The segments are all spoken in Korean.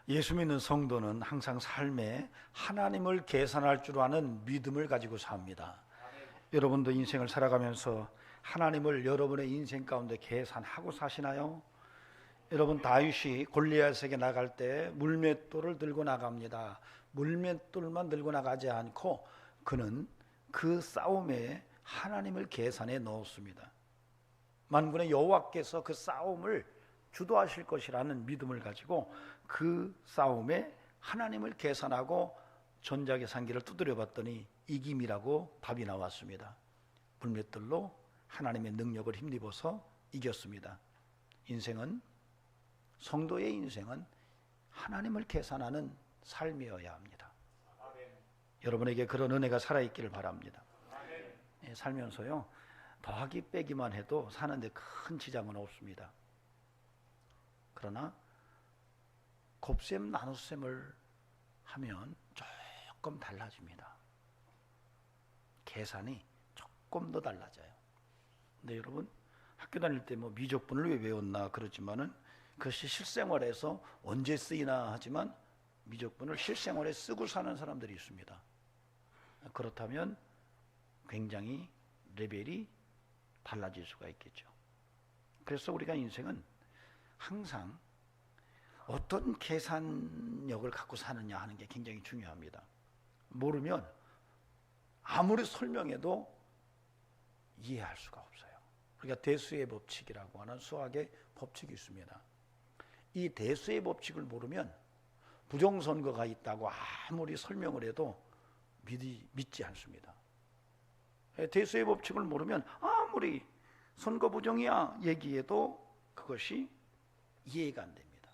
예수 믿는 성도는 항상 삶에 하나님을 계산할 줄 아는 믿음을 가지고 삽니다. 여러분도 인생을 살아가면서 하나님을 여러분의 인생 가운데 계산하고 사시나요? 여러분, 다윗이 골리앗에게 나갈 때 물맷돌을 들고 나갑니다. 물맷돌만 들고 나가지 않고 그는 그 싸움에 하나님을 계산해 넣었습니다. 만군의 여호와께서 그 싸움을 주도하실 것이라는 믿음을 가지고 그 싸움에 하나님을 계산하고 전작의 상기를 두드려 봤더니 이김이라고 답이 나왔습니다. 물맷돌로 하나님의 능력을 힘입어서 이겼습니다. 성도의 인생은 하나님을 계산하는 삶이어야 합니다. 여러분에게 그런 은혜가 살아있기를 바랍니다. 살면서요, 더하기 빼기만 해도 사는데 큰 지장은 없습니다. 그러나 곱셈 나눗셈을 하면 조금 달라집니다. 계산이 조금 더 달라져요. 근데 여러분, 학교 다닐 때 미적분을 왜 외웠나 그러지만은 그것이 실생활에서 언제 쓰이나 하지만 미적분을 실생활에 쓰고 사는 사람들이 있습니다. 그렇다면 굉장히 레벨이 달라질 수가 있겠죠. 그래서 우리가 인생은 항상 어떤 계산력을 갖고 사느냐 하는 게 굉장히 중요합니다. 모르면 아무리 설명해도 이해할 수가 없어요. 우리가 대수의 법칙이라고 하는 수학의 법칙이 있습니다. 이 대수의 법칙을 모르면 부정선거가 있다고 아무리 설명을 해도 믿지 않습니다. 대수의 법칙을 모르면 아무리 선거 부정이야 얘기해도 그것이 이해가 안 됩니다.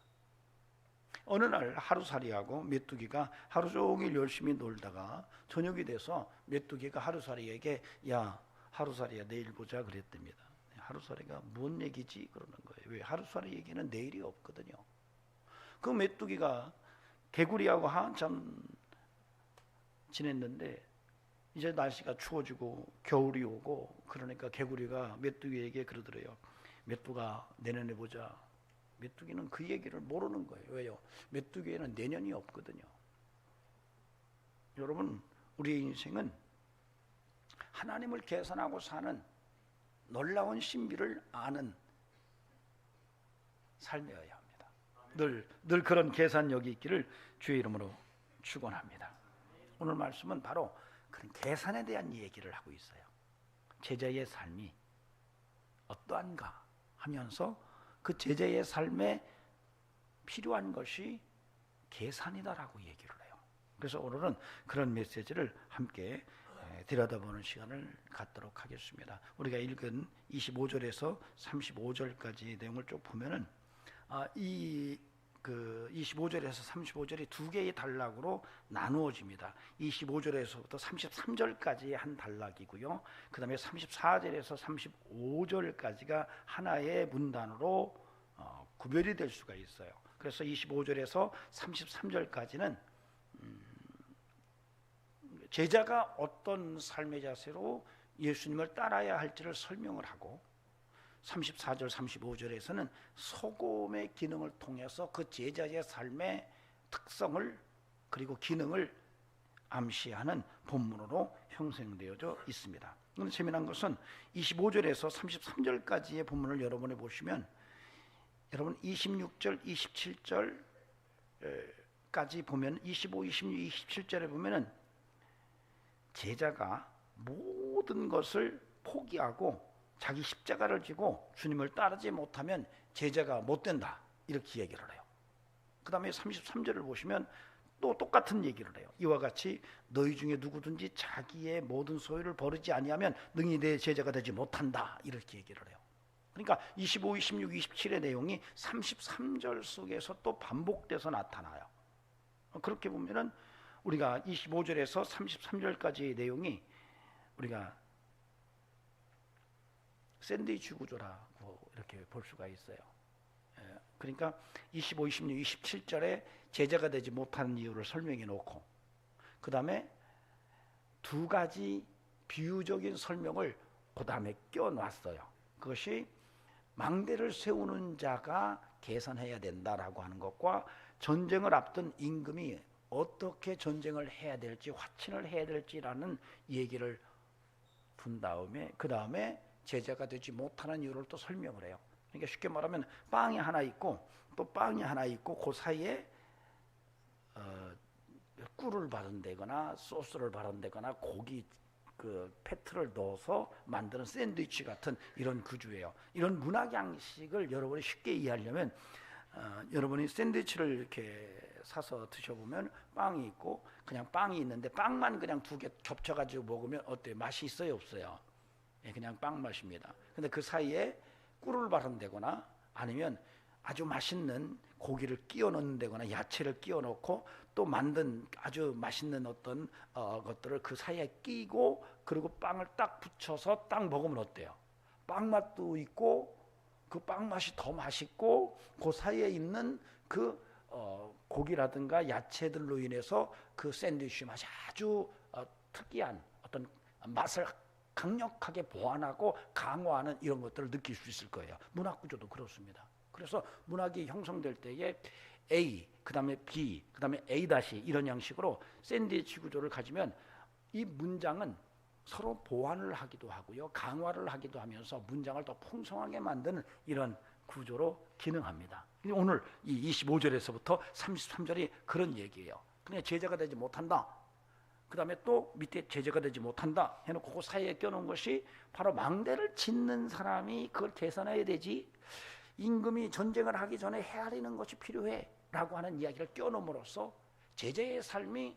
어느 날 하루살이하고 메뚜기가 하루 종일 열심히 놀다가 저녁이 돼서 메뚜기가 하루살이에게 야, 하루살이야 내일 보자 그랬답니다. 하루살이가 뭔 얘기지 그러는 거예요. 왜? 하루살이 얘기는 내일이 없거든요. 그 메뚜기가 개구리하고 한참 지냈는데 이제 날씨가 추워지고 겨울이 오고 그러니까 개구리가 메뚜기에게 그러더래요. 메뚜가 내년에 보자. 메뚜기는 그 얘기를 모르는 거예요. 왜요? 메뚜기에는 내년이 없거든요. 여러분, 우리의 인생은 하나님을 계산하고 사는 놀라운 신비를 아는 삶이어야 합니다. 늘 그런 계산력이 있기를 주의 이름으로 축원합니다. 오늘 말씀은 바로 그런 계산에 대한 얘기를 하고 있어요. 제자의 삶이 어떠한가 하면서 그 제자의 삶에 필요한 것이 계산이다라고 얘기를 해요. 그래서 오늘은 그런 메시지를 함께 들여다보는 시간을 갖도록 하겠습니다. 우리가 읽은 25절에서 35절까지 내용을 쭉 보면은 이 25절에서 35절이 두 개의 단락으로 나누어집니다. 25절에서부터 33절까지 한 단락이고요. 그 다음에 34절에서 35절까지가 하나의 문단으로 구별이 될 수가 있어요. 그래서 25절에서 33절까지는 제자가 어떤 삶의 자세로 예수님을 따라야 할지를 설명을 하고 34절, 35절에서는 소금의 기능을 통해서 그 제자의 삶의 특성을 그리고 기능을 암시하는 본문으로 형성되어져 있습니다. 그런데 재미난 것은 25절에서 33절까지의 본문을 여러분이 보시면 여러분 26절, 27절까지 보면 25, 26, 27절에 보면은 제자가 모든 것을 포기하고 자기 십자가를 지고 주님을 따르지 못하면 제자가 못 된다 이렇게 얘기를 해요. 그 다음에 33절을 보시면 또 똑같은 얘기를 해요. 이와 같이 너희 중에 누구든지 자기의 모든 소유를 버리지 아니하면 능히 내 제자가 되지 못한다 이렇게 얘기를 해요. 그러니까 25, 26, 27의 내용이 33절 속에서 또 반복돼서 나타나요. 그렇게 보면은 우리가 25절에서 33절까지의 내용이 우리가 샌드위치 구조라고 이렇게 볼 수가 있어요. 그러니까 25, 26, 27절에 제자가 되지 못하는 이유를 설명해 놓고 그 다음에 두 가지 비유적인 설명을 그 다음에 껴놨어요. 그것이 망대를 세우는 자가 계산해야 된다라고 하는 것과 전쟁을 앞둔 임금이 어떻게 전쟁을 해야 될지, 화친을 해야 될지라는 얘기를 둔 다음에 그 다음에 제자가 되지 못하는 이유를 또 설명을 해요. 그러니까 쉽게 말하면 빵이 하나 있고 또 빵이 하나 있고 그 사이에 꿀을 바른다거나 소스를 바른다거나 고기 그 패트를 넣어서 만드는 샌드위치 같은 이런 구조예요. 이런 문학 양식을 여러분이 쉽게 이해하려면 여러분이 샌드위치를 이렇게 사서 드셔보면 빵이 있고 그냥 빵이 있는데 빵만 그냥 두 개 겹쳐가지고 먹으면 어때요? 맛이 있어요, 없어요? 예, 그냥 빵 맛입니다. 근데 그 사이에 꿀을 바른다거나 아니면 아주 맛있는 고기를 끼워 넣는다거나 야채를 끼워 넣고 또 만든 아주 맛있는 어떤 것들을 그 사이에 끼고 그리고 빵을 딱 붙여서 딱 먹으면 어때요? 빵 맛도 있고 그 빵 맛이 더 맛있고 그 사이에 있는 그 고기라든가 야채들로 인해서 그 샌드위치 맛이 아주 특이한 어떤 맛을 강력하게 보완하고 강화하는 이런 것들을 느낄 수 있을 거예요. 문학 구조도 그렇습니다. 그래서 문학이 형성될 때에 A, 그 다음에 B, 그 다음에 A- 이런 양식으로 샌드위치 구조를 가지면 이 문장은 서로 보완을 하기도 하고요, 강화를 하기도 하면서 문장을 더 풍성하게 만드는 이런 구조로 기능합니다. 오늘 이 25절에서부터 33절이 그런 얘기예요. 그냥 제자가 되지 못한다. 그 다음에 또 밑에 제자가 되지 못한다 해놓고 그 사이에 껴놓은 것이 바로 망대를 짓는 사람이 그걸 계산해야 되지, 임금이 전쟁을 하기 전에 헤아리는 것이 필요해 라고 하는 이야기를 껴놓음으로써 제자의 삶이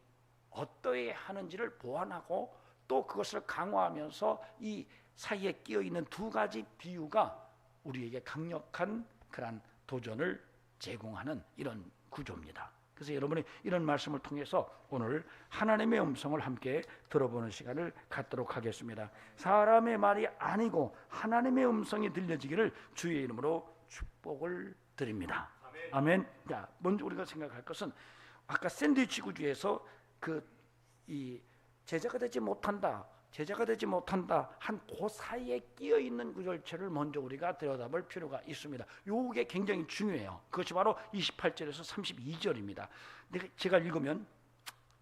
어떠해야 하는지를 보완하고 또 그것을 강화하면서 이 사이에 끼어있는 두 가지 비유가 우리에게 강력한 그런 도전을 제공하는 이런 구조입니다. 그래서 여러분이 이런 말씀을 통해서 오늘 하나님의 음성을 함께 들어보는 시간을 갖도록 하겠습니다. 사람의 말이 아니고 하나님의 음성이 들려지기를 주의 이름으로 축복을 드립니다. 아멘. 자, 먼저 우리가 생각할 것은 아까 샌드위치 구조에서 이 제자가 되지 못한다, 제자가 되지 못한다 한 그 사이에 끼어 있는 구절체를 먼저 우리가 들여다볼 필요가 있습니다. 이게 굉장히 중요해요. 그것이 바로 28절에서 32절입니다. 제가 읽으면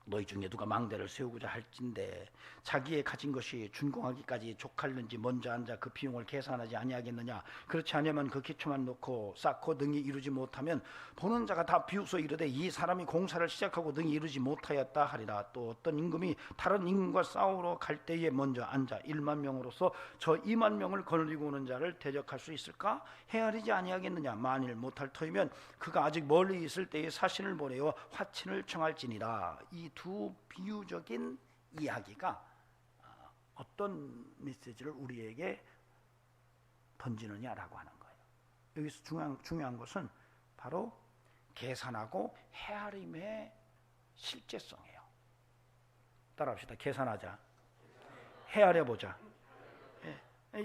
너희 중에 누가 망대를 세우고자 할진대 자기의 가진 것이 준공하기까지 족할는지 먼저 앉아 그 비용을 계산하지 아니하겠느냐. 그렇지 않으면 그 기초만 놓고 쌓고 능히 이루지 못하면 보는 자가 다 비웃어 이르되 이 사람이 공사를 시작하고 능히 이루지 못하였다 하리라. 또 어떤 임금이 다른 임금과 싸우러 갈 때에 먼저 앉아 1만 명으로서 저 2만 명을 거느리고 오는 자를 대적할 수 있을까? 헤아리지 아니하겠느냐. 만일 못할 터이면 그가 아직 멀리 있을 때에 사신을 보내어 화친을 청할지니라. 이 두 비유적인 이야기가 어떤 메시지를 우리에게 던지느냐라고 하는 거예요. 여기서 중요한 것은 바로 계산하고 헤아림의 실제성이에요. 따라합시다. 계산하자, 헤아려보자.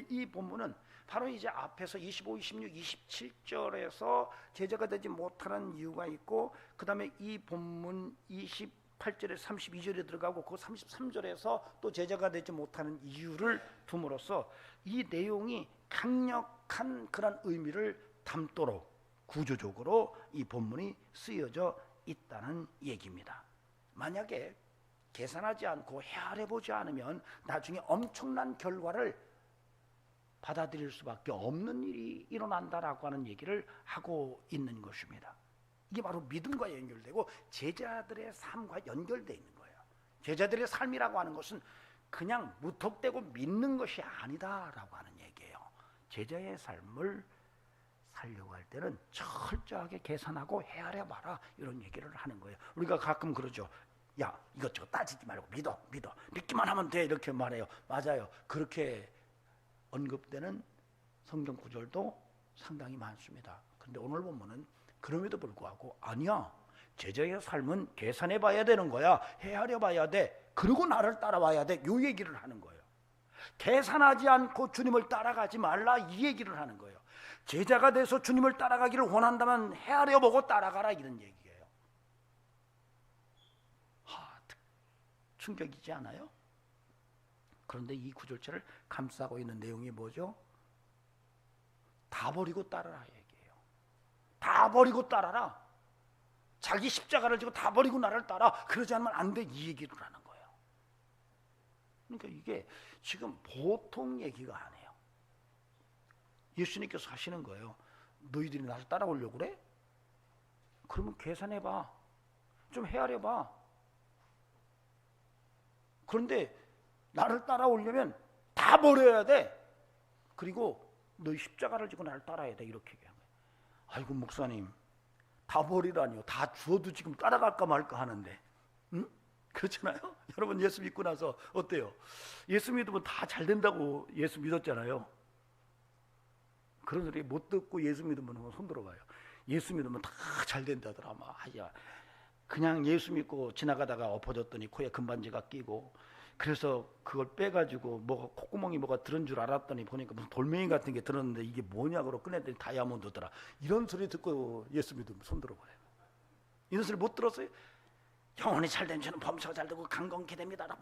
이 본문은 바로 이제 앞에서 25, 26, 27절에서 제자가 되지 못하는 이유가 있고 그 다음에 이 본문 28절에 32절에 들어가고 그 33절에서 또 제자가 되지 못하는 이유를 둠으로써 이 내용이 강력한 그런 의미를 담도록 구조적으로 이 본문이 쓰여져 있다는 얘기입니다. 만약에 계산하지 않고 헤아려보지 않으면 나중에 엄청난 결과를 받아들일 수밖에 없는 일이 일어난다라고 하는 얘기를 하고 있는 것입니다. 이게 바로 믿음과 연결되고 제자들의 삶과 연결되어 있는 거예요. 제자들의 삶이라고 하는 것은 그냥 무턱대고 믿는 것이 아니다라고 하는 얘기예요. 제자의 삶을 살려고 할 때는 철저하게 계산하고 헤아려봐라 이런 얘기를 하는 거예요. 우리가 가끔 그러죠. 야, 이것저것 따지지 말고 믿어. 믿기만 하면 돼 이렇게 말해요. 맞아요. 그렇게 언급되는 성경 구절도 상당히 많습니다. 그런데 오늘 본문은 그럼에도 불구하고 아니야, 제자의 삶은 계산해 봐야 되는 거야, 헤아려 봐야 돼, 그리고 나를 따라와야 돼, 이 얘기를 하는 거예요. 계산하지 않고 주님을 따라가지 말라 이 얘기를 하는 거예요. 제자가 돼서 주님을 따라가기를 원한다면 헤아려 보고 따라가라 이런 얘기예요. 충격이지 않아요? 그런데 이 구절체를 감싸고 있는 내용이 뭐죠? 다 버리고 따르라 얘기예요. 다 다 버리고 따라라. 자기 십자가를 지고 다 버리고 나를 따라. 그러지 않으면 안 돼. 이 얘기를 하는 거예요. 그러니까 이게 지금 보통 얘기가 아니에요. 예수님께서 하시는 거예요. 너희들이 나를 따라오려고 그래? 그러면 계산해봐. 좀 헤아려봐. 그런데 나를 따라오려면 다 버려야 돼. 그리고 너희 십자가를 지고 나를 따라야 돼. 이렇게 얘기한 거예요. 아이고 목사님, 다 버리라니요. 다 주어도 지금 따라갈까 말까 하는데, 응? 그렇잖아요. 여러분 예수 믿고 나서 어때요? 예수 믿으면 다 잘 된다고 예수 믿었잖아요. 그런 소리 못 듣고 예수 믿으면 손 들어봐요. 예수 믿으면 다 잘 된다더라. 야, 그냥 예수 믿고 지나가다가 엎어졌더니 코에 금반지가 끼고, 그래서 그걸 빼가지고 뭐가 콧구멍이 뭐가 들은 줄 알았더니 보니까 무슨 돌멩이 같은 게 들었는데 이게 뭐냐고 꺼냈더니 다이아몬드더라. 이런 소리 듣고 예수 믿으면 손 들어봐요. 이런 소리 못 들었어요? 영혼이 잘된 자는 범사가 잘되고 강건케 됩니다. 막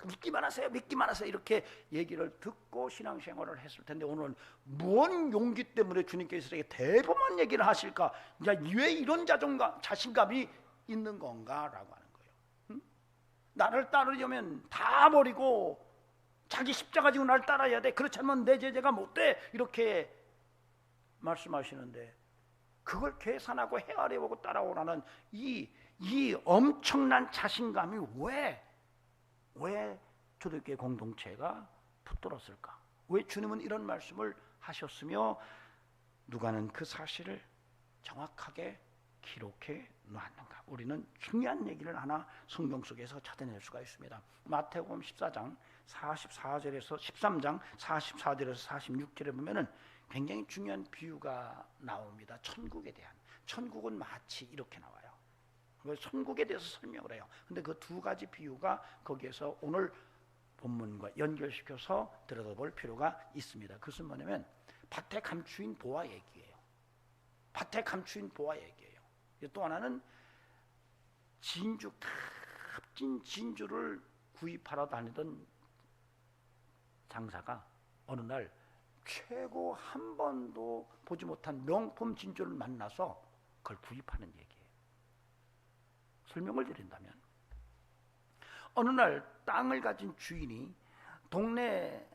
믿기만 하세요, 믿기만 하세요. 이렇게 얘기를 듣고 신앙생활을 했을 텐데 오늘은 무언 용기 때문에 주님께서 이렇게 대범한 얘기를 하실까? 왜 이런 자신감이 있는 건가라고 하는 거예요. 응? 나를 따르려면 다 버리고 자기 십자가 지고 나를 따라야 돼. 그렇지 않으면 내 제자가 못 돼. 이렇게 말씀하시는데 그걸 계산하고 헤아려보고 따라오라는 이 엄청난 자신감이 왜 초대교회 공동체가 붙들었을까? 왜 주님은 이런 말씀을 하셨으며 누가는 그 사실을 정확하게 기록해 놓았는가? 우리는 중요한 얘기를 하나 성경 속에서 찾아낼 수가 있습니다. 마태복음 14장 44절에서 13장 44절에서 46절에 보면은 굉장히 중요한 비유가 나옵니다. 천국에 대한. 천국은 마치 이렇게 나와요. 천국에 대해서 설명을 해요. 근데 그 두 가지 비유가 거기에서 오늘 본문과 연결시켜서 들여다볼 필요가 있습니다. 그것은 뭐냐면 밭에 감추인 보화 얘기예요. 밭에 감추인 보화 얘기예요. 또 하나는 진주, 값진 진주를 구입하러 다니던 장사가 어느 날 최고 한 번도 보지 못한 명품 진주를 만나서 그걸 구입하는 얘기예요. 설명을 드린다면 어느 날 땅을 가진 주인이 동네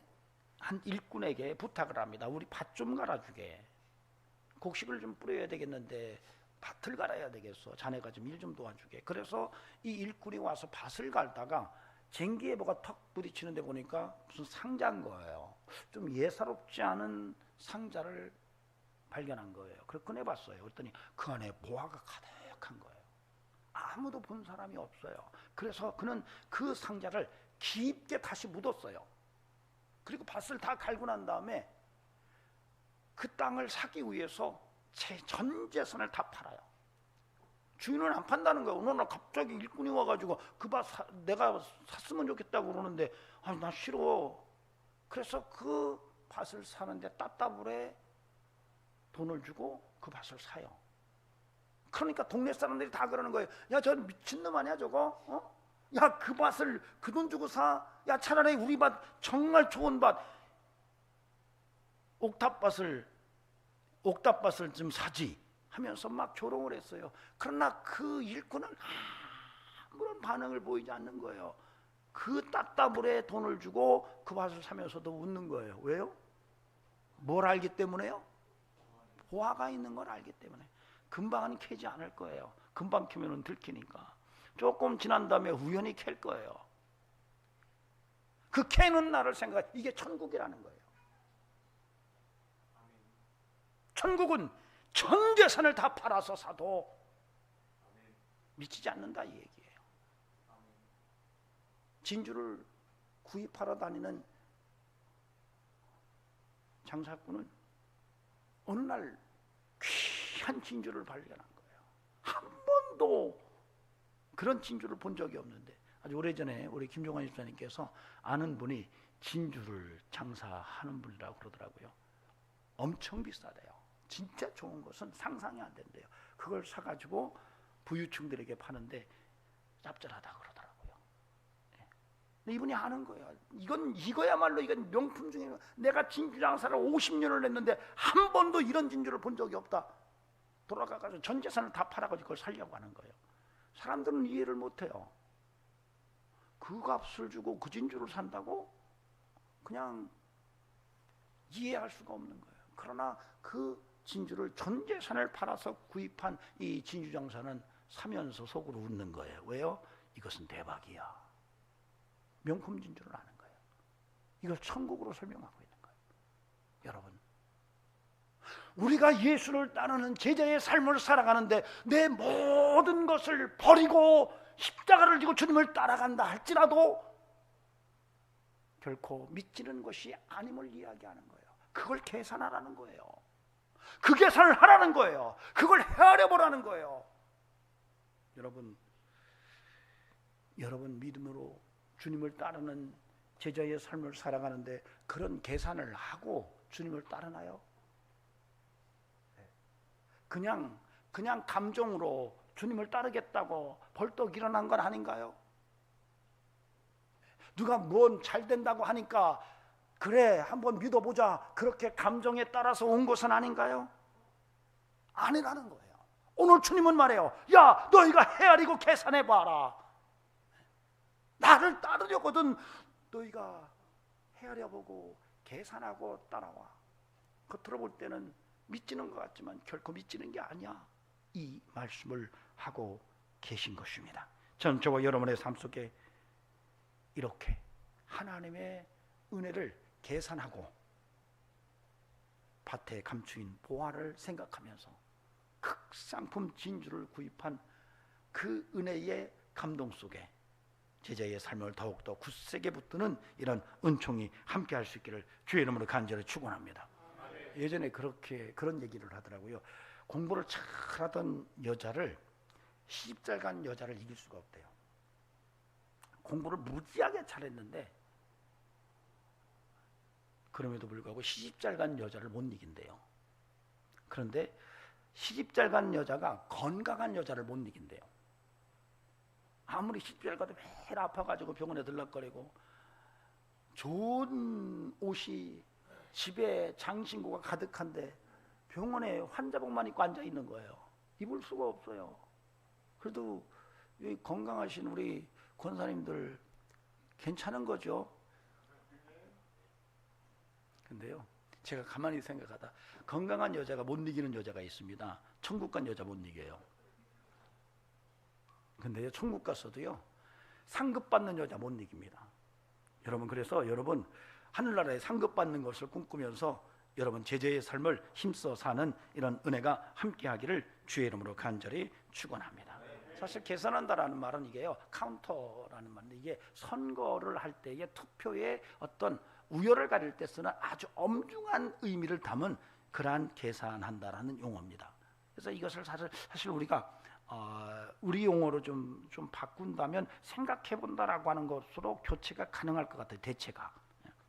한 일꾼에게 부탁을 합니다. 우리 밭 좀 갈아주게. 곡식을 좀 뿌려야 되겠는데 밭을 갈아야 되겠어. 자네가 좀 일 좀 도와주게. 그래서 이 일꾼이 와서 밭을 갈다가 쟁기에 뭐가 턱 부딪히는데 보니까 무슨 상자인 거예요. 좀 예사롭지 않은 상자를 발견한 거예요. 그래서 꺼내봤어요. 그랬더니 그 안에 보화가 가득한 거예요. 아무도 본 사람이 없어요. 그래서 그는 그 상자를 깊게 다시 묻었어요. 그리고 밭을 다 갈고 난 다음에 그 땅을 사기 위해서 전 재산을 다 팔아요. 주인은 안 판다는 거예요. 어느 날 갑자기 일꾼이 와가지고 그 밭 내가 샀으면 좋겠다고 그러는데 나 싫어. 그래서 그 밭을 사는데 따따블에 돈을 주고 그 밭을 사요. 그러니까 동네 사람들이 다 그러는 거예요. 야, 저 미친놈 아니야 저거? 야, 그 밭을 그 돈 주고 사? 야, 차라리 우리 밭 정말 좋은 밭 옥탑밭을 좀 사지 하면서 막 조롱을 했어요. 그러나 그 일꾼은 아무런 반응을 보이지 않는 거예요. 그 따따블에 돈을 주고 그 밭을 사면서도 웃는 거예요. 왜요? 뭘 알기 때문에요? 보화가 있는 걸 알기 때문에. 금방은 캐지 않을 거예요. 금방 캐면은 들키니까. 조금 지난 다음에 우연히 캘 거예요. 그 캐는 날을 생각해. 이게 천국이라는 거예요. 천국은 전 재산을 다 팔아서 사도 미치지 않는다 이 얘기예요. 진주를 구입하러 다니는 장사꾼은 어느 날 귀한 진주를 발견한 거예요. 한 번도 그런 진주를 본 적이 없는데 아주 오래전에 우리 김종환 집사님께서 아는 분이 진주를 장사하는 분이라고 그러더라고요. 엄청 비싸대요. 진짜 좋은 것은 상상이 안 된대요. 그걸 사가지고 부유층들에게 파는데 짭짤하다 그러더라고요. 근데 이분이 아는 거예요. 이거야말로 이건 명품 중에 내가 진주 장사를 50년을 했는데 한 번도 이런 진주를 본 적이 없다. 돌아가서 전 재산을 다 팔아가지고 그걸 살려고 하는 거예요. 사람들은 이해를 못해요. 그 값을 주고 그 진주를 산다고? 그냥 이해할 수가 없는 거예요. 그러나 그 진주를 전 재산을 팔아서 구입한 이 진주장사는 사면서 속으로 웃는 거예요. 왜요? 이것은 대박이야. 명품 진주를 아는 거예요. 이걸 천국으로 설명하고 있는 거예요. 여러분, 우리가 예수를 따르는 제자의 삶을 살아가는데 내 모든 것을 버리고 십자가를 지고 주님을 따라간다 할지라도 결코 믿지는 것이 아님을 이야기하는 거예요. 그걸 계산하라는 거예요. 그 계산을 하라는 거예요. 그걸 헤아려 보라는 거예요. 여러분 믿음으로 주님을 따르는 제자의 삶을 살아가는데 그런 계산을 하고 주님을 따르나요? 그냥 감정으로 주님을 따르겠다고 벌떡 일어난 건 아닌가요? 누가 뭔 잘 된다고 하니까 그래 한번 믿어보자 그렇게 감정에 따라서 온 것은 아닌가요? 아니라는 거예요. 오늘 주님은 말해요. 야, 너희가 헤아리고 계산해봐라. 나를 따르려거든 너희가 헤아려보고 계산하고 따라와. 겉으로 볼 때는 믿지는 것 같지만 결코 믿지는 게 아니야. 이 말씀을 하고 계신 것입니다. 저는 저와 여러분의 삶 속에 이렇게 하나님의 은혜를 계산하고 밭에 감추인 보화를 생각하면서 극상품 진주를 구입한 그 은혜의 감동 속에 제자의 삶을 더욱더 굳세게 붙드는 이런 은총이 함께 할 수 있기를 주의 이름으로 간절히 축원합니다. 예전에 그런 얘기를 하더라고요. 공부를 잘하던 여자를 시집잘 간 여자를 이길 수가 없대요. 공부를 무지하게 잘했는데 그럼에도 불구하고 시집잘 간 여자를 못 이긴대요. 그런데 시집잘 간 여자가 건강한 여자를 못 이긴대요. 아무리 시집잘 가도 매일 아파가지고 병원에 들락거리고 좋은 옷이 집에 장신구가 가득한데 병원에 환자복만 입고 앉아있는 거예요. 입을 수가 없어요. 그래도 이 건강하신 우리 권사님들 괜찮은 거죠? 근데요, 제가 가만히 생각하다 건강한 여자가 못 이기는 여자가 있습니다. 천국 간 여자 못 이겨요. 근데요, 천국 가서도요 상급 받는 여자 못 이깁니다. 여러분, 그래서 여러분 하늘나라에 상급 받는 것을 꿈꾸면서 여러분 제자의 삶을 힘써 사는 이런 은혜가 함께하기를 주의 이름으로 간절히 축원합니다. 사실 계산한다라는 말은 이게요 카운터라는 말인데 이게 선거를 할 때의 투표의 어떤 우열을 가릴 때 쓰는 아주 엄중한 의미를 담은 그러한 계산한다라는 용어입니다. 그래서 이것을 사실 우리가 우리 용어로 좀 바꾼다면 생각해 본다라고 하는 것으로 교체가 가능할 것 같아요. 대체가.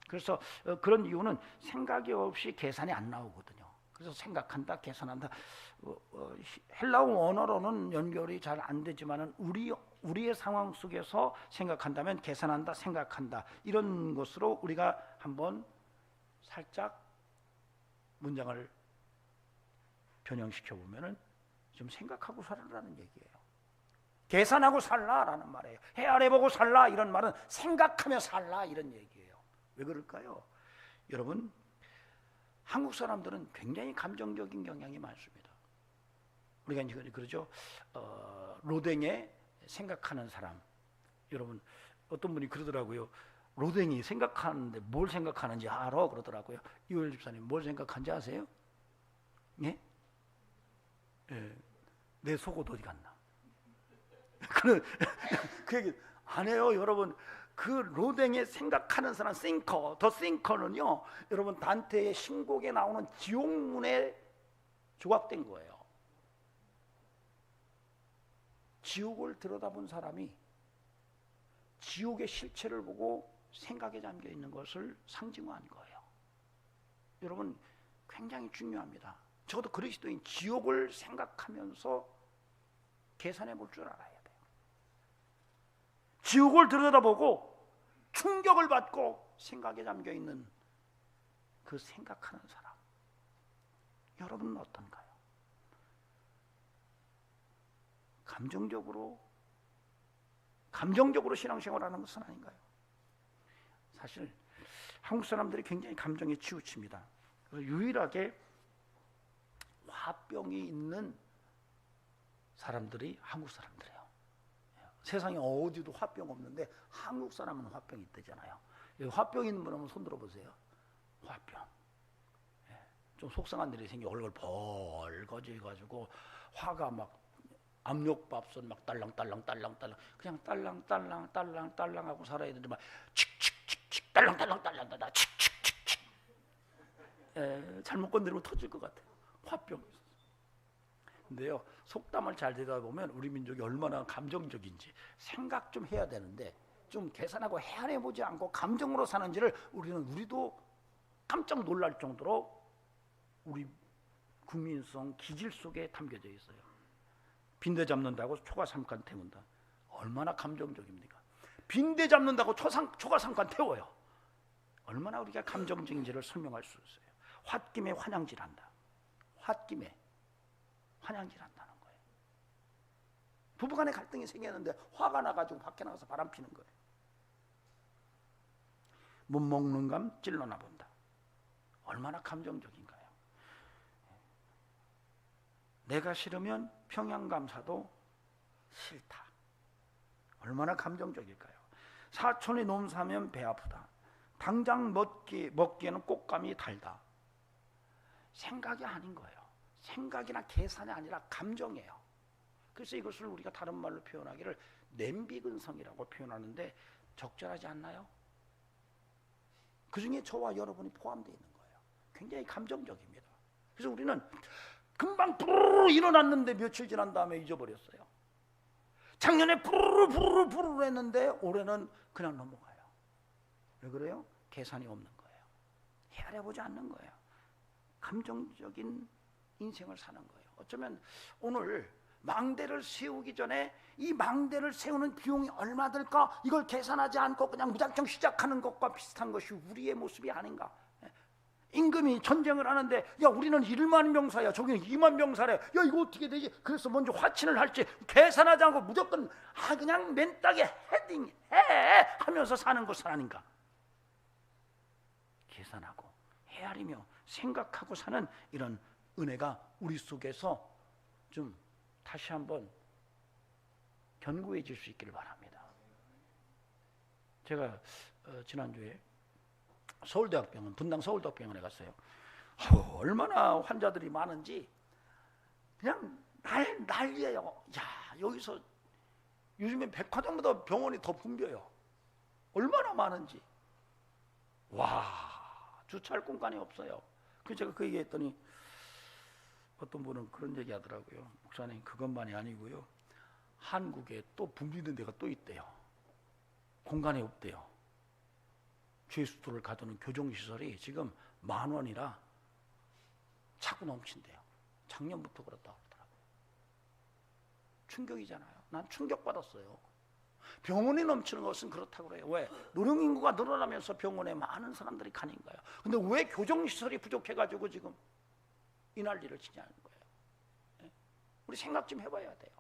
그래서 그런 이유는 생각이 없이 계산이 안 나오거든요. 그래서 생각한다, 계산한다. 헬라어 언어로는 연결이 잘 안 되지만은 우리의 상황 속에서 생각한다면 계산한다, 생각한다 이런 것으로 우리가 한번 살짝 문장을 변형시켜 보면은 좀 생각하고 살라라는 얘기예요. 계산하고 살라라는 말이에요. 헤아려보고 살라 이런 말은 생각하며 살라 이런 얘기예요. 왜 그럴까요? 여러분, 한국 사람들은 굉장히 감정적인 경향이 많습니다. 우리가 이제 그러죠. 로댕에 생각하는 사람. 여러분, 어떤 분이 그러더라고요. 로댕이 생각하는데 뭘 생각하는지 알아? 그러더라고요. 이호열 집사님 뭘 생각하는지 아세요? 예? 예. 내 속옷 어디 갔나? 그 얘기 안 해요, 여러분. 그 로댕에 생각하는 사람, 더 싱커는요, 여러분 단테의 신곡에 나오는 지옥문에 조각된 거예요. 지옥을 들여다본 사람이 지옥의 실체를 보고 생각에 잠겨 있는 것을 상징화한 거예요. 여러분, 굉장히 중요합니다. 적어도 그리스도인 지옥을 생각하면서 계산해 볼 줄 알아야 돼요. 지옥을 들여다보고 충격을 받고 생각에 잠겨 있는 그 생각하는 사람, 여러분은 어떤가요? 감정적으로 신앙생활하는 것은 아닌가요? 사실 한국 사람들이 굉장히 감정에 치우칩니다. 그래서 유일하게 화병이 있는 사람들이 한국 사람들이에요. 세상에 어디도 화병 없는데 한국 사람은 화병이 있다잖아요. 화병 있는 분 한번 손 들어보세요. 화병. 좀 속상한 일이 생겨 얼굴 벌거지가지고 화가 막 압력밥솥 막 딸랑딸랑 그냥 딸랑 하고 살아야 되는데 막 칙칙칙칙 딸랑 칙칙칙칙 잘못 건드리면 터질 것 같아요. 화병. 근데요, 속담을 잘 들여다보면 우리 민족이 얼마나 감정적인지 생각 좀 해야 되는데 좀 계산하고 헤아려보지 않고 감정으로 사는지를 우리도 깜짝 놀랄 정도로 우리 국민성 기질 속에 담겨져 있어요. 빈대 잡는다고 초가 삼간 태운다. 얼마나 감정적입니까? 빈대 잡는다고 초가 삼간 태워요. 얼마나 우리가 감정적인지를 설명할 수 있어요. 홧김에 환양질한다. 홧김에 환양질한다는 거예요. 부부간에 갈등이 생겼는데 화가 나가지고 밖에 나가서 바람 피는 거예요. 못 먹는 감 찔러나 본다. 얼마나 감정적인가요? 내가 싫으면 평양감사도 싫다. 얼마나 감정적일까요? 사촌이 놈 사면 배 아프다. 당장 먹기에는 꽃감이 달다. 생각이 아닌 거예요. 생각이나 계산이 아니라 감정이에요. 그래서 이것을 우리가 다른 말로 표현하기를 냄비근성이라고 표현하는데 적절하지 않나요? 그 중에 저와 여러분이 포함되어 있는 거예요. 굉장히 감정적입니다. 그래서 우리는 금방 부르르 일어났는데 며칠 지난 다음에 잊어버렸어요. 작년에 부르르 했는데 올해는 그냥 넘어가요. 왜 그래요? 계산이 없는 거예요. 헤아려보지 않는 거예요. 감정적인 인생을 사는 거예요. 어쩌면 오늘 망대를 세우기 전에 이 망대를 세우는 비용이 얼마 들까? 이걸 계산하지 않고 그냥 무작정 시작하는 것과 비슷한 것이 우리의 모습이 아닌가? 임금이 전쟁을 하는데 야 우리는 1만 병사야 저기는 2만 병사래 야 이거 어떻게 되지? 그래서 먼저 화친을 할지 계산하지 않고 무조건 그냥 맨땅에 헤딩해 하면서 사는 것은 아닌가? 계산하고 헤아리며 생각하고 사는 이런 은혜가 우리 속에서 좀 다시 한번 견고해질 수 있기를 바랍니다. 제가 지난주에 서울대학병원, 분당 서울대학병원에 갔어요. 얼마나 환자들이 많은지 그냥 난리예요. 야 여기서 요즘에 백화점보다 병원이 더 붐벼요. 얼마나 많은지. 와 주차할 공간이 없어요. 그래서 제가 그 얘기했더니 어떤 분은 그런 얘기 하더라고요. 목사님 그것만이 아니고요. 한국에 또 붐비는 데가 또 있대요. 공간이 없대요. 죄수들을 가두는 교정시설이 지금 10,000원이라 차고 넘친대요. 작년부터 그렇다고 하더라고요. 충격이잖아요. 난 충격받았어요. 병원이 넘치는 것은 그렇다고 그래요. 왜? 노령인구가 늘어나면서 병원에 많은 사람들이 가는 거예요. 근데 왜 교정시설이 부족해가지고 지금 이 난리를 치냐는 거예요. 우리 생각 좀 해봐야 돼요.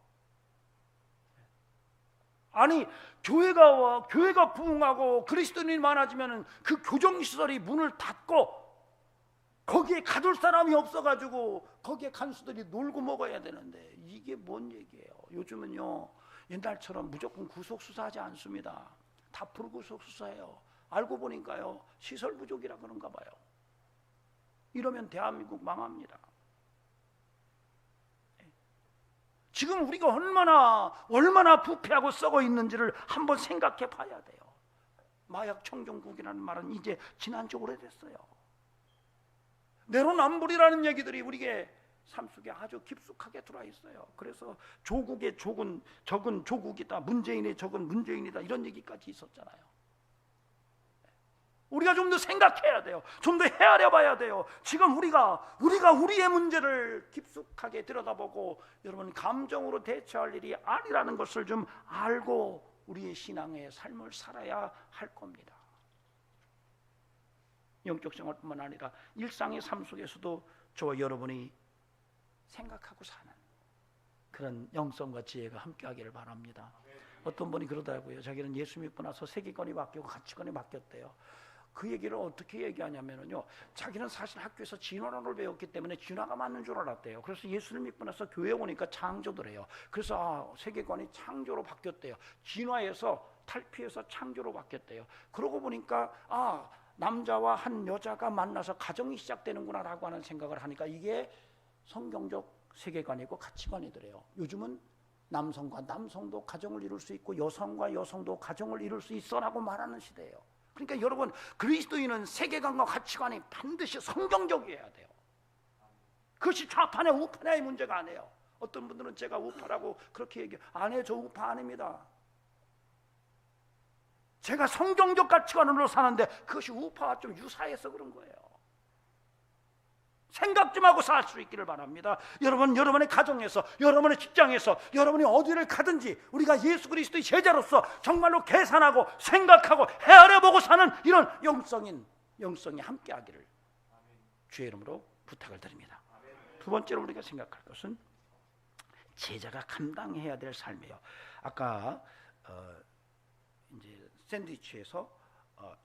아니 교회가 부흥하고 그리스도인이 많아지면 그 교정시설이 문을 닫고 거기에 가둘 사람이 없어가지고 거기에 간수들이 놀고 먹어야 되는데 이게 뭔 얘기예요? 요즘은요 옛날처럼 무조건 구속수사하지 않습니다. 다 불구속수사해요. 알고 보니까요 시설 부족이라 그런가 봐요. 이러면 대한민국 망합니다. 지금 우리가 얼마나 부패하고 썩어 있는지를 한번 생각해 봐야 돼요. 마약 청정국이라는 말은 이제 지난 지 오래됐어요. 내로남불이라는 얘기들이 우리의 삶 속에 아주 깊숙하게 들어와 있어요. 그래서 조국의 적은 조국이다, 문재인의 적은 문재인이다 이런 얘기까지 있었잖아요. 우리가 좀 더 생각해야 돼요. 좀 더 헤아려 봐야 돼요. 지금 우리가 우리의 문제를 깊숙하게 들여다보고 여러분 감정으로 대처할 일이 아니라는 것을 좀 알고 우리의 신앙의 삶을 살아야 할 겁니다. 영적 생활뿐만 아니라 일상의 삶 속에서도 저와 여러분이 생각하고 사는 그런 영성과 지혜가 함께하기를 바랍니다. 어떤 분이 그러더라고요. 자기는 예수 믿고 나서 세계관이 바뀌고 가치관이 바뀌었대요. 그 얘기를 어떻게 얘기하냐면요, 자기는 사실 학교에서 진화론을 배웠기 때문에 진화가 맞는 줄 알았대요. 그래서 예수를 믿고 나서 교회에 오니까 창조더래요. 그래서 세계관이 창조로 바뀌었대요. 진화에서 탈피해서 창조로 바뀌었대요. 그러고 보니까 남자와 한 여자가 만나서 가정이 시작되는구나 라고 하는 생각을 하니까 이게 성경적 세계관이고 가치관이더래요. 요즘은 남성과 남성도 가정을 이룰 수 있고 여성과 여성도 가정을 이룰 수 있어 라고 말하는 시대예요. 그러니까 여러분, 그리스도인은 세계관과 가치관이 반드시 성경적이어야 돼요. 그것이 좌파냐 우파냐의 문제가 아니에요. 어떤 분들은 제가 우파라고 그렇게 얘기해요. 아니에요, 저 우파 아닙니다. 제가 성경적 가치관으로 사는데 그것이 우파와 좀 유사해서 그런 거예요. 생각 좀 하고 살 수 있기를 바랍니다. 여러분, 여러분의 가정에서, 여러분의 직장에서, 여러분이 어디를 가든지 우리가 예수 그리스도의 제자로서 정말로 계산하고 생각하고 헤아려보고 사는 이런 영성이 함께하기를 주의 이름으로 부탁을 드립니다. 두 번째로 우리가 생각할 것은 제자가 감당해야 될 삶이에요. 아까 이제 샌드위치에서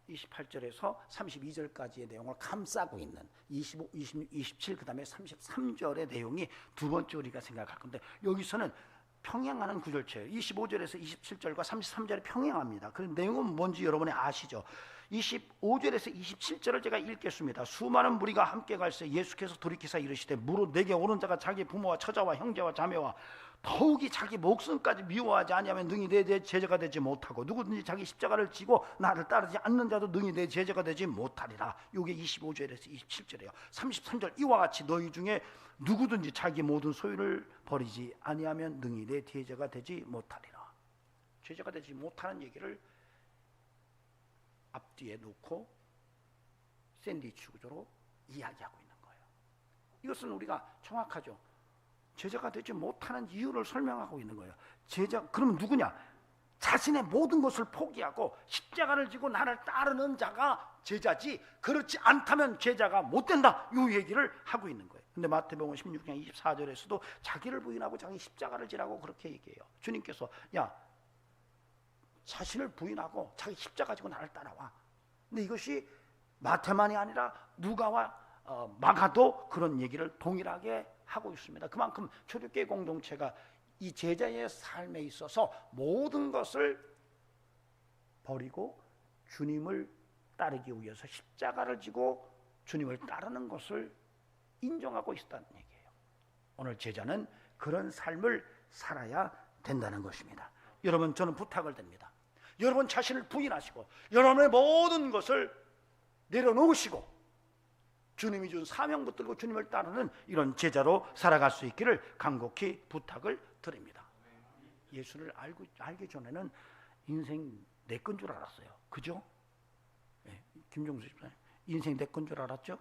28절에서 32절까지의 내용을 감싸고 있는 25, 26, 27 그 다음에 33절의 내용이 두 번째 우리가 생각할 건데, 여기서는 평행하는 구절체예요. 25절에서 27절과 33절이 평행합니다. 그 내용은 뭔지 여러분이 아시죠? 25절에서 27절을 제가 읽겠습니다. 수많은 무리가 함께 갈새 예수께서 돌이키사 이르시되 무릇 내게 오는 자가 자기 부모와 처자와 형제와 자매와 더욱이 자기 목숨까지 미워하지 아니하면 능히 내 제자가 되지 못하고 누구든지 자기 십자가를 지고 나를 따르지 않는 자도 능히 내 제자가 되지 못하리라. 이게 25절에서 27절이에요. 33절 이와 같이 너희 중에 누구든지 자기 모든 소유를 버리지 아니하면 능히 내 제자가 되지 못하리라. 제자가 되지 못하는 얘기를 앞뒤에 놓고 샌드위치 구조로 이야기하고 있는 거예요. 이것은 우리가 정확하죠. 제자가 되지 못하는 이유를 설명하고 있는 거예요. 제자, 그러면 누구냐? 자신의 모든 것을 포기하고 십자가를 지고 나를 따르는 자가 제자지, 그렇지 않다면 제자가 못 된다, 이 얘기를 하고 있는 거예요. 근데 마태복음 16장 24절에서도 자기를 부인하고 자기 십자가를 지라고 그렇게 얘기해요. 주님께서 자신을 부인하고 자기 십자가 지고 나를 따라와. 근데 이것이 마태만이 아니라 누가와 마가도 그런 얘기를 동일하게 하고 있습니다. 그만큼 초대교회 공동체가 이 제자의 삶에 있어서 모든 것을 버리고 주님을 따르기 위해서 십자가를 지고 주님을 따르는 것을 인정하고 있다는 얘기예요. 오늘 제자는 그런 삶을 살아야 된다는 것입니다. 여러분, 저는 부탁을 드립니다. 여러분 자신을 부인하시고 여러분의 모든 것을 내려놓으시고 주님이 준 사명 붙들고 주님을 따르는 이런 제자로 살아갈 수 있기를 간곡히 부탁을 드립니다. 예수를 알기 전에는 인생 내 건 줄 알았어요. 그죠? 김종수 집사님, 인생 내 건 줄 알았죠?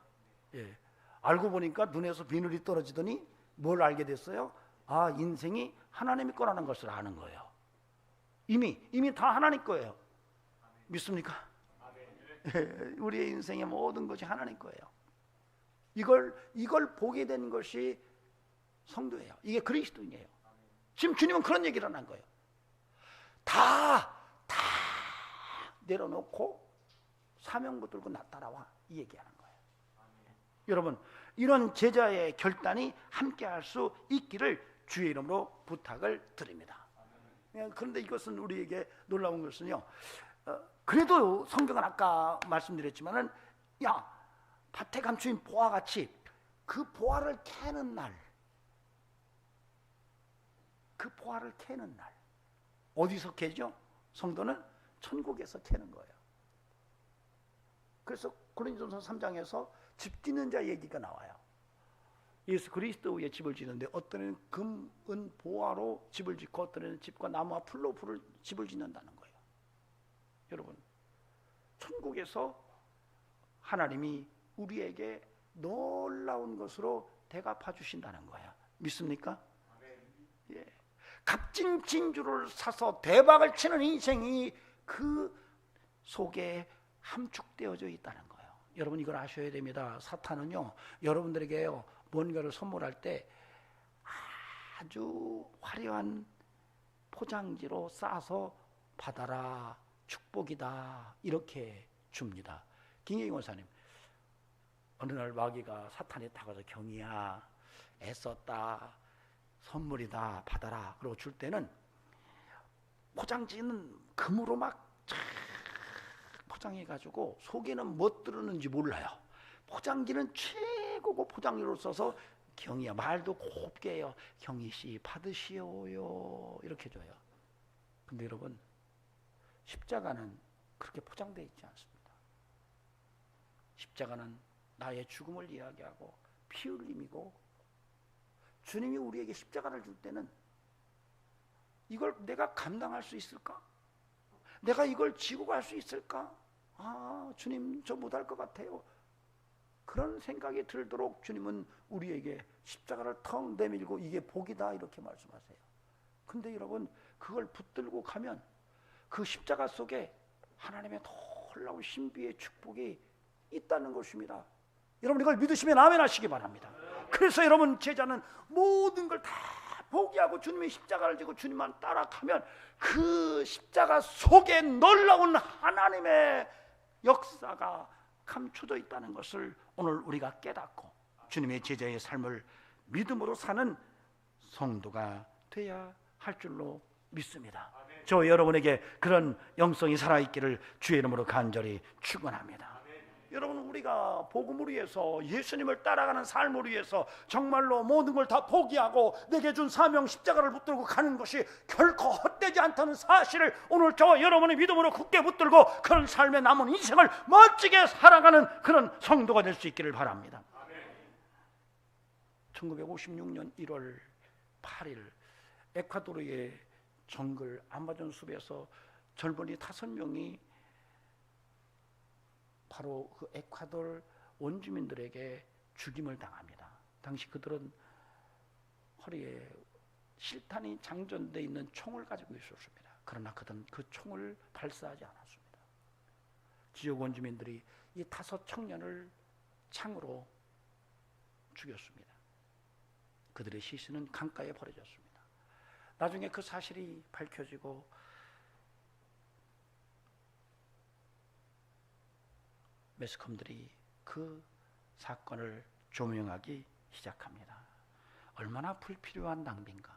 알고 보니까 눈에서 비늘이 떨어지더니 뭘 알게 됐어요? 인생이 하나님의 거라는 것을 아는 거예요. 이미 다 하나님 거예요. 믿습니까? 우리의 인생의 모든 것이 하나님 거예요. 이걸 보게 된 것이 성도예요. 이게 그리스도인이에요. 지금 주님은 그런 얘기를 한 거예요. 다 내려놓고 사명 붙들고 나 따라와, 이 얘기하는 거예요. 여러분, 이런 제자의 결단이 함께할 수 있기를 주의 이름으로 부탁을 드립니다. 그런데 이것은 우리에게 놀라운 것은요, 그래도 성경은 아까 말씀드렸지만은 밭에 감추인 보화 같이 그 보화를 캐는 날, 그 보화를 캐는 날 어디서 캐죠? 성도는 천국에서 캐는 거예요. 그래서 고린도전서 3장에서 집 짓는 자 얘기가 나와요. 예수 그리스도 위에 집을 짓는데 어떤 애는 금, 은, 보화로 집을 짓고 어떤 애는 집과 나무와 풀로 집을 짓는다는 거예요. 여러분, 천국에서 하나님이 우리에게 놀라운 것으로 대갚아 주신다는 거예요. 믿습니까? 예. 값진 진주를 사서 대박을 치는 인생이 그 속에 함축되어져 있다는 거예요. 여러분, 이걸 아셔야 됩니다. 사탄은요, 여러분들에게요, 뭔가를 선물할 때 아주 화려한 포장지로 싸서 받아라, 축복이다, 이렇게 줍니다. 김경희 원사님, 어느 날 마귀가 사탄이 다가서 경희야, 애썼다, 선물이다, 받아라, 그러고 줄 때는 포장지는 금으로 막 포장해가지고 속에는 뭐 들었는지 몰라요. 포장지는 최고고 포장지로 써서 경희야, 말도 곱게 해요. 경희씨 받으시오요, 이렇게 줘요. 근데 여러분, 십자가는 그렇게 포장되어 있지 않습니다. 십자가는 나의 죽음을 이야기하고 피 흘림이고, 주님이 우리에게 십자가를 줄 때는 이걸 내가 감당할 수 있을까? 내가 이걸 지고 갈 수 있을까? 아, 주님 저 못할 것 같아요. 그런 생각이 들도록 주님은 우리에게 십자가를 턱 내밀고 이게 복이다, 이렇게 말씀하세요. 근데 여러분, 그걸 붙들고 가면 그 십자가 속에 하나님의 놀라운 신비의 축복이 있다는 것입니다. 여러분, 이걸 믿으시면 아멘 하시기 바랍니다. 그래서 여러분, 제자는 모든 걸 다 포기하고 주님의 십자가를 지고 주님만 따라가면 그 십자가 속에 놀라운 하나님의 역사가 감춰져 있다는 것을 오늘 우리가 깨닫고 주님의 제자의 삶을 믿음으로 사는 성도가 돼야 할 줄로 믿습니다. 저 여러분에게 그런 영성이 살아있기를 주의 이름으로 간절히 축원합니다. 여러분, 우리가 복음을 위해서, 예수님을 따라가는 삶을 위해서 정말로 모든 걸 다 포기하고 내게 준 사명 십자가를 붙들고 가는 것이 결코 헛되지 않다는 사실을 오늘 저와 여러분의 믿음으로 굳게 붙들고 그런 삶의 남은 인생을 멋지게 살아가는 그런 성도가 될 수 있기를 바랍니다. 1956년 1월 8일 에콰도르의 정글 아마존 숲에서 젊은이 5명이 바로 그 에콰도르 원주민들에게 죽임을 당합니다. 당시 그들은 허리에 실탄이 장전되어 있는 총을 가지고 있었습니다. 그러나 그들은 그 총을 발사하지 않았습니다. 지역 원주민들이 이 5 청년을 창으로 죽였습니다. 그들의 시신은 강가에 버려졌습니다. 나중에 그 사실이 밝혀지고 매스컴들이 그 사건을 조명하기 시작합니다. 얼마나 불필요한 낭비인가.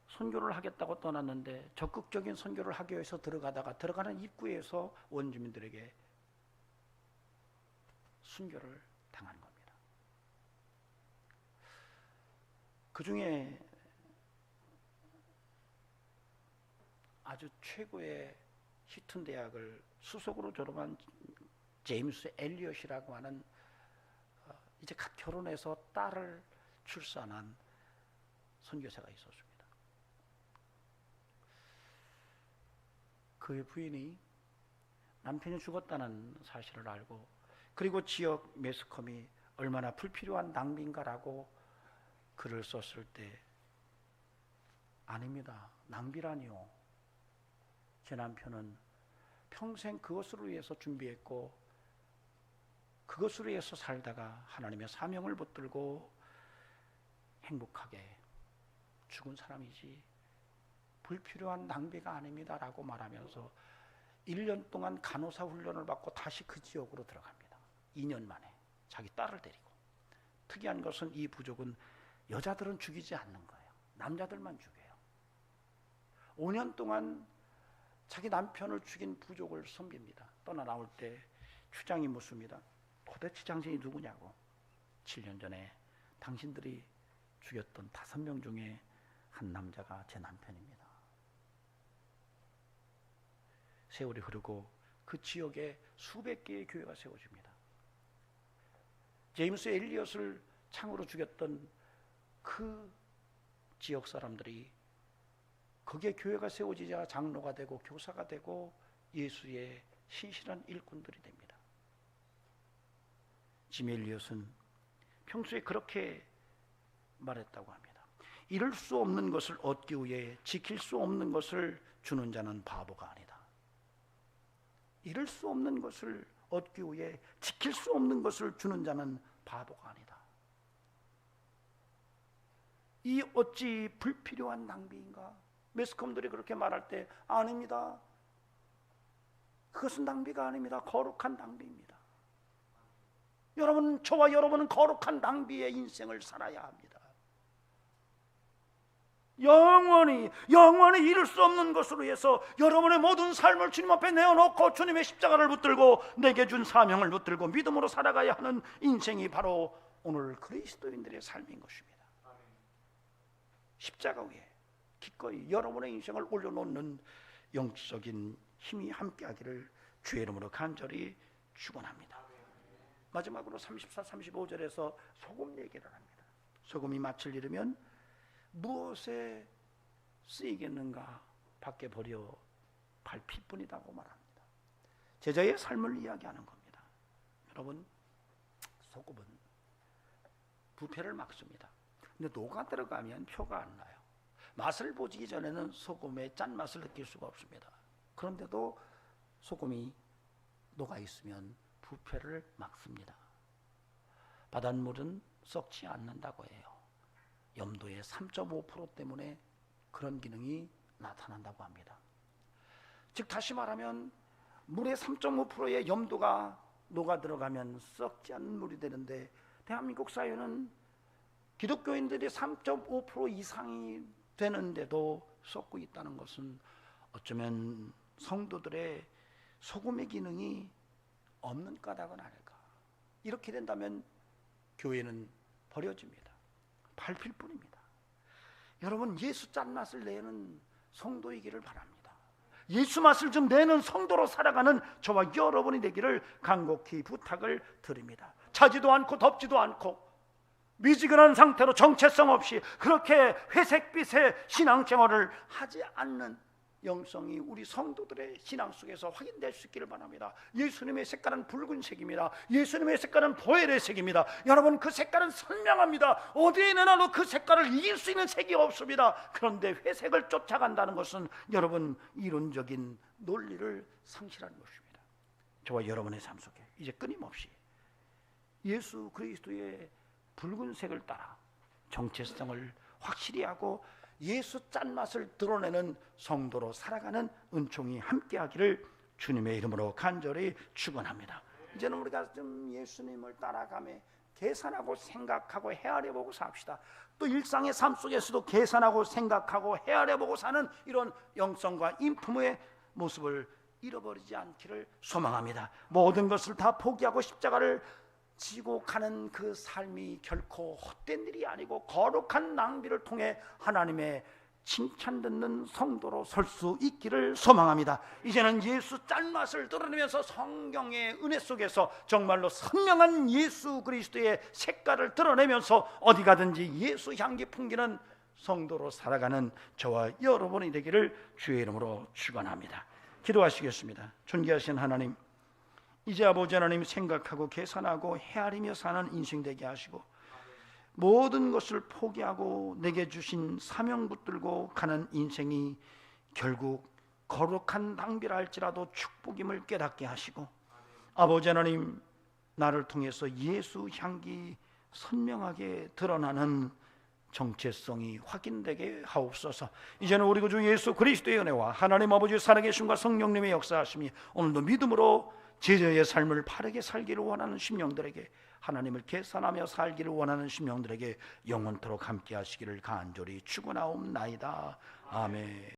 선교를 하겠다고 떠났는데 적극적인 선교를 하기 위해서 들어가는 입구에서 원주민들에게 순교를 당한 겁니다. 그 중에 아주 최고의 히튼 대학을 수석으로 졸업한 제임스 엘리엇이라고 하는 이제 갓 결혼해서 딸을 출산한 선교사가 있었습니다. 그의 부인이 남편이 죽었다는 사실을 알고, 그리고 지역 매스컴이 얼마나 불필요한 낭비인가라고 글을 썼을 때, 아닙니다, 낭비라니요, 제 남편은 평생 그것을 위해서 준비했고 그것을 위해서 살다가 하나님의 사명을 붙들고 행복하게 죽은 사람이지 불필요한 낭비가 아닙니다 라고 말하면서 1년 동안 간호사 훈련을 받고 다시 그 지역으로 들어갑니다. 2년 만에 자기 딸을 데리고. 특이한 것은 이 부족은 여자들은 죽이지 않는 거예요. 남자들만 죽여요. 5년 동안 자기 남편을 죽인 부족을 섬깁니다. 떠나 나올 때 추장이 묻습니다. 도대체 당신이 누구냐고. 7년 전에 당신들이 죽였던 5명 중에 한 남자가 제 남편입니다. 세월이 흐르고 그 지역에 수백 개의 교회가 세워집니다. 제임스 엘리엇을 창으로 죽였던 그 지역 사람들이 거기에 교회가 세워지자 장로가 되고 교사가 되고 예수의 신실한 일꾼들이 됩니다. 짐 엘리엇은 평소에 그렇게 말했다고 합니다. 이룰 수 없는 것을 얻기 위해 지킬 수 없는 것을 주는 자는 바보가 아니다. 이룰 수 없는 것을 얻기 위해 지킬 수 없는 것을 주는 자는 바보가 아니다. 이 어찌 불필요한 낭비인가? 매스컴들이 그렇게 말할 때 아닙니다. 그것은 낭비가 아닙니다. 거룩한 낭비입니다. 여러분, 저와 여러분은 거룩한 낭비의 인생을 살아야 합니다. 영원히 이룰 수 없는 것으로 해서 여러분의 모든 삶을 주님 앞에 내어놓고 주님의 십자가를 붙들고 내게 준 사명을 붙들고 믿음으로 살아가야 하는 인생이 바로 오늘 그리스도인들의 삶인 것입니다. 십자가 위에 기꺼이 여러분의 인생을 올려놓는 영적인 힘이 함께하기를 주의 이름으로 간절히 축원합니다. 마지막으로 34, 35절에서 소금 얘기를 합니다. 소금이 맛을 잃으면 무엇에 쓰이겠는가? 밖에 버려 밟힐뿐이라고 말합니다. 제자의 삶을 이야기하는 겁니다. 여러분, 소금은 부패를 막습니다. 근데 녹아 들어가면 표가 안 나요. 맛을 보기 전에는 소금의 짠맛을 느낄 수가 없습니다. 그런데도 소금이 녹아 있으면 부패를 막습니다. 바닷물은 썩지 않는다고 해요. 염도의 3.5% 때문에 그런 기능이 나타난다고 합니다. 즉 다시 말하면 물의 3.5%의 염도가 녹아 들어가면 썩지 않는 물이 되는데 대한민국 사회는 기독교인들이 3.5% 이상이 되는데도 썩고 있다는 것은 어쩌면 성도들의 소금의 기능이 없는 까닭은 아닐까. 이렇게 된다면 교회는 버려집니다. 밟힐 뿐입니다. 여러분, 예수 짠맛을 내는 성도이기를 바랍니다. 예수 맛을 좀 내는 성도로 살아가는 저와 여러분이 되기를 간곡히 부탁을 드립니다. 차지도 않고 덥지도 않고 미지근한 상태로 정체성 없이 그렇게 회색빛의 신앙생활을 하지 않는 영성이 우리 성도들의 신앙 속에서 확인될 수 있기를 바랍니다. 예수님의 색깔은 붉은색입니다. 예수님의 색깔은 보혈의 색입니다. 여러분, 그 색깔은 선명합니다. 어디에 내놔도 그 색깔을 이길 수 있는 색이 없습니다. 그런데 회색을 쫓아간다는 것은 여러분, 이론적인 논리를 상실하는 것입니다. 저와 여러분의 삶 속에 이제 끊임없이 예수 그리스도의 붉은색을 따라 정체성을 확실히 하고 예수 짠맛을 드러내는 성도로 살아가는 은총이 함께하기를 주님의 이름으로 간절히 축원합니다. 이제는 우리가 좀 예수님을 따라가며 계산하고 생각하고 헤아려보고 삽시다. 또 일상의 삶 속에서도 계산하고 생각하고 헤아려보고 사는 이런 영성과 인품의 모습을 잃어버리지 않기를 소망합니다. 모든 것을 다 포기하고 십자가를 지고 가는 그 삶이 결코 헛된 일이 아니고 거룩한 낭비를 통해 하나님의 칭찬 듣는 성도로 설 수 있기를 소망합니다. 이제는 예수 짠맛을 드러내면서 성경의 은혜 속에서 정말로 선명한 예수 그리스도의 색깔을 드러내면서 어디 가든지 예수 향기 풍기는 성도로 살아가는 저와 여러분이 되기를 주의 이름으로 축원합니다. 기도하시겠습니다. 존귀하신 하나님, 이제 아버지 하나님 생각하고 계산하고 헤아리며 사는 인생 되게 하시고 모든 것을 포기하고 내게 주신 사명 붙들고 가는 인생이 결국 거룩한 낭비라 할지라도 축복임을 깨닫게 하시고 아버지 하나님, 나를 통해서 예수 향기 선명하게 드러나는 정체성이 확인되게 하옵소서. 이제는 우리 구주 예수 그리스도의 은혜와 하나님 아버지의 살아계심과 성령님의 역사하심이 오늘도 믿음으로 제자의 삶을 바르게 살기를 원하는 심령들에게, 하나님을 계산하며 살기를 원하는 심령들에게 영원토록 함께 하시기를 간절히 축원하옵나이다. 아멘.